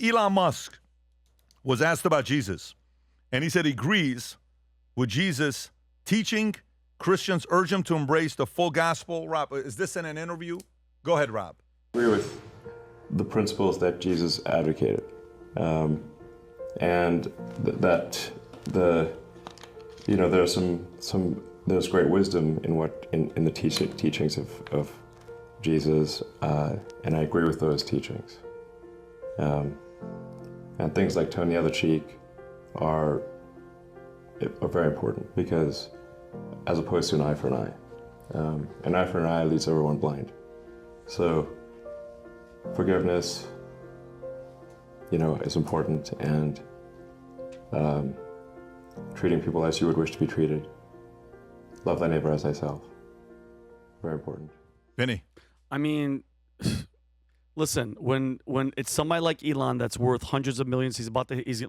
Elon Musk was asked about Jesus, and he said he agrees with Jesus teaching Christians urge him to embrace the full gospel. Rob, is this in an interview? Go ahead, Rob. I agree with the principles that Jesus advocated, and that there's great wisdom in the teachings of Jesus, and I agree with those teachings. And things like turn the other cheek are very important, because as opposed to an eye for an eye leads everyone blind. So forgiveness, is important, and treating people as you would wish to be treated. Love thy neighbor as thyself. Very important. Vinnie. I mean, listen, when it's somebody like Elon that's worth hundreds of millions, he's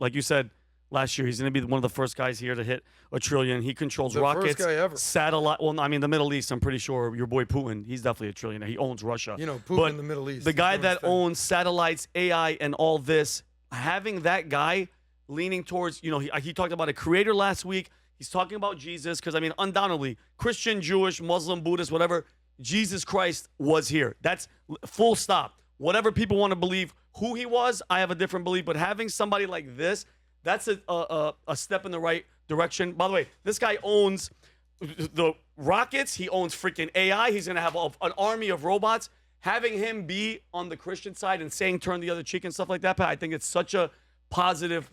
like you said last year, he's going to be one of the first guys here to hit $1 trillion. He controls rockets, first guy ever. satellite. Well, I mean, the Middle East, I'm pretty sure your boy Putin, he's definitely $1 trillionaire. He owns Russia. Putin but in the Middle East. The guy that owns satellites, AI, and all this, having that guy leaning towards, he talked about a creator last week. He's talking about Jesus because, I mean, undoubtedly, Christian, Jewish, Muslim, Buddhist, whatever, Jesus Christ was here. That's full stop. Whatever people want to believe who he was, I have a different belief. But having somebody like this, that's a step in the right direction. By the way, this guy owns the rockets. He owns freaking AI. He's going to have an army of robots. Having him be on the Christian side and saying turn the other cheek and stuff like that, Pat, I think it's such a positive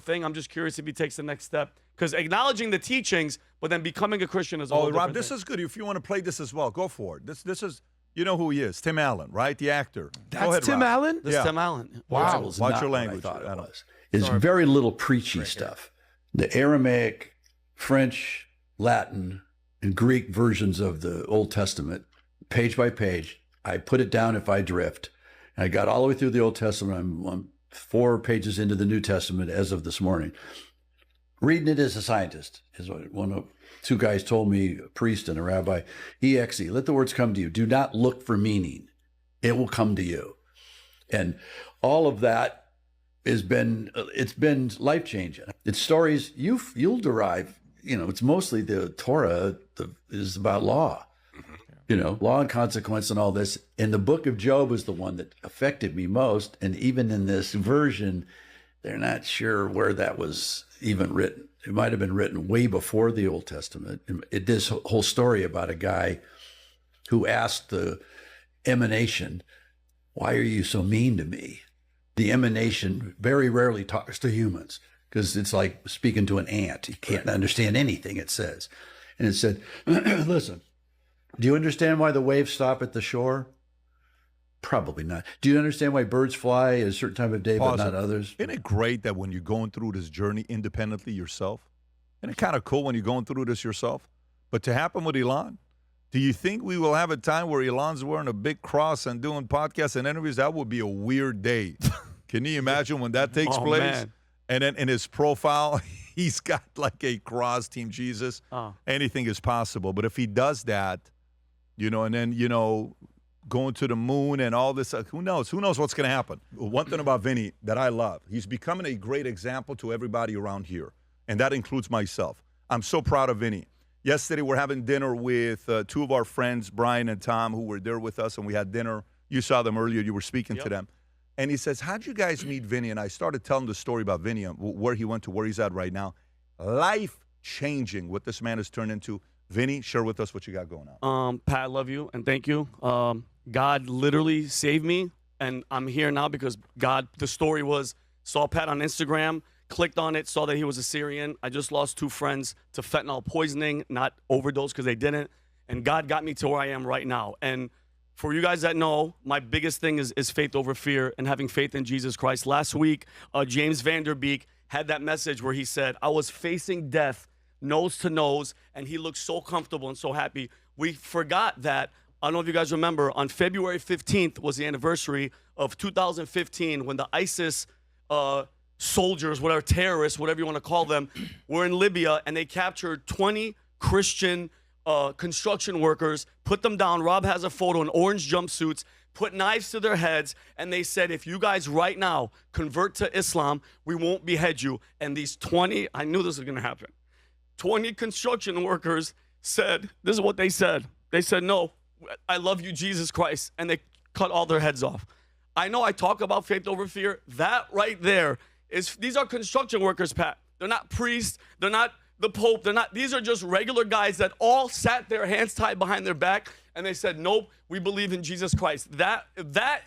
thing. I'm just curious if he takes the next step. Because acknowledging the teachings, but then becoming a Christian is a whole Rob, different this thing. is good. If you want to play this as well, go for it. This is, you know who he is, Tim Allen, right? The actor. That's go ahead, Tim Rob. Allen? This is Tim Allen. Wow. Watch Not your what language. I thought it Adam. was. It's very little preachy stuff. The Aramaic, French, Latin, and Greek versions of the Old Testament, page by page, I put it down if I drift. And I got all the way through the Old Testament. I'm 4 pages into the New Testament as of this morning. Reading it as a scientist is what two guys told me, a priest and a rabbi. EXE, let the words come to you. Do not look for meaning. It will come to you. And all of that it's been life-changing. It's stories you'll derive, it's mostly the Torah is about law, law and consequence and all this. And the book of Job is the one that affected me most. And even in this version, they're not sure where that was even written. It might have been written way before the Old Testament. This whole story about a guy who asked the emanation, why are you so mean to me? The emanation very rarely talks to humans because it's like speaking to an ant. You can't understand anything it says. And it said, listen, do you understand why the waves stop at the shore? Probably not. Do you understand why birds fly at a certain time of day but not others? Isn't it great that when you're going through this journey independently yourself, isn't it kind of cool when you're going through this yourself? But to happen with Elon, do you think we will have a time where Elon's wearing a big cross and doing podcasts and interviews? That would be a weird day. Can you imagine when that takes place? Man. And then in his profile, he's got like a cross, Team Jesus. Anything is possible. But if he does that, and then, going to the moon and all this, who knows? Who knows what's going to happen? One thing about Vinnie that I love, he's becoming a great example to everybody around here, and that includes myself. I'm so proud of Vinnie. Yesterday, we're having dinner with 2 of our friends, Brian and Tom, who were there with us, and we had dinner. You saw them earlier. You were speaking to them. And he says, how'd you guys meet Vinnie? And I started telling the story about Vinnie, where he went to, where he's at right now. Life-changing what this man has turned into. Vinnie, share with us what you got going on. Pat, I love you, and thank you. God literally saved me, and I'm here now because the story was, saw Pat on Instagram, clicked on it, saw that he was a Syrian. I just lost 2 friends to fentanyl poisoning, not overdose because they didn't. And God got me to where I am right now. And for you guys that know, my biggest thing is faith over fear and having faith in Jesus Christ. Last week, James Vanderbeek had that message where he said, I was facing death nose to nose, and he looked so comfortable and so happy. We forgot that, I don't know if you guys remember, on February 15th was the anniversary of 2015 when the ISIS soldiers, whatever, terrorists, whatever you want to call them, were in Libya, and they captured 20 Christian construction workers, put them down. Rob has a photo in orange jumpsuits, put knives to their heads, and they said, if you guys right now convert to Islam, we won't behead you. And these 20, I knew this was going to happen, 20 construction workers said, this is what they said. They said, no, I love you, Jesus Christ. And they cut all their heads off. I know I talk about faith over fear. That right there is, these are construction workers, Pat. They're not priests. They're not the Pope. They're not, these are just regular guys that all sat their hands tied behind their back and they said, nope, we believe in Jesus Christ. That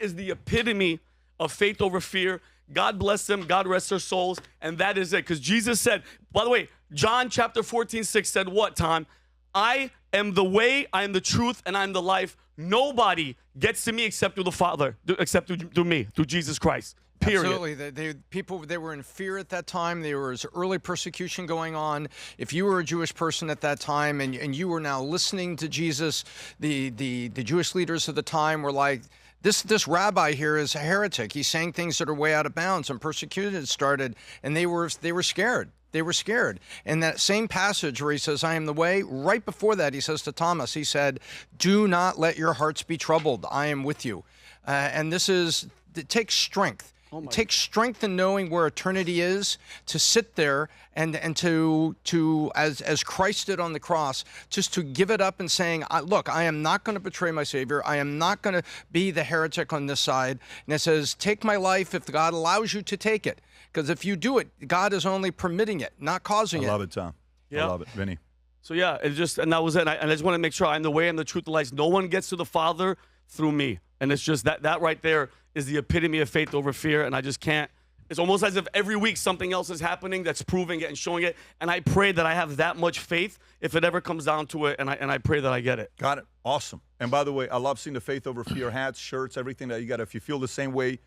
is the epitome of faith over fear. God bless them. God rest their souls. And that is it. Because Jesus said, by the way, John chapter 14:6 said what, Tom? I am the way, I am the truth, and I am the life. Nobody gets to me except through the Father, except through me, through Jesus Christ. Period. Absolutely. People, they were in fear at that time. There was early persecution going on. If you were a Jewish person at that time and you were now listening to Jesus, the Jewish leaders of the time were like, this rabbi here is a heretic. He's saying things that are way out of bounds, and persecution started, and they were scared. They were scared. And that same passage where he says, I am the way, right before that, he says to Thomas, he said, do not let your hearts be troubled. I am with you. And it takes strength. It takes strength in knowing where eternity is, to sit there and to as Christ did on the cross, just to give it up and saying, look, I am not going to betray my Savior. I am not going to be the heretic on this side. And it says, take my life if God allows you to take it. Because if you do it, God is only permitting it, not causing it. I love it, Tom. Yeah. I love it, Vinny. So yeah, and that was it. And I just want to make sure I'm the way and the truth, the life. No one gets to the Father through me. And it's just that right there is the epitome of faith over fear. And I just can't. It's almost as if every week something else is happening that's proving it and showing it. And I pray that I have that much faith if it ever comes down to it. And I pray that I get it. Got it. Awesome. And by the way, I love seeing the faith over fear hats, shirts, everything that you got. If you feel the same way,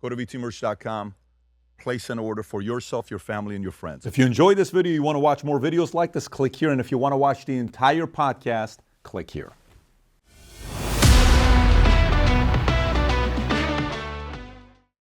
go to vtmerch.com. Place an order for yourself, your family, and your friends. If you enjoyed this video, you want to watch more videos like this, click here. And if you want to watch the entire podcast, click here.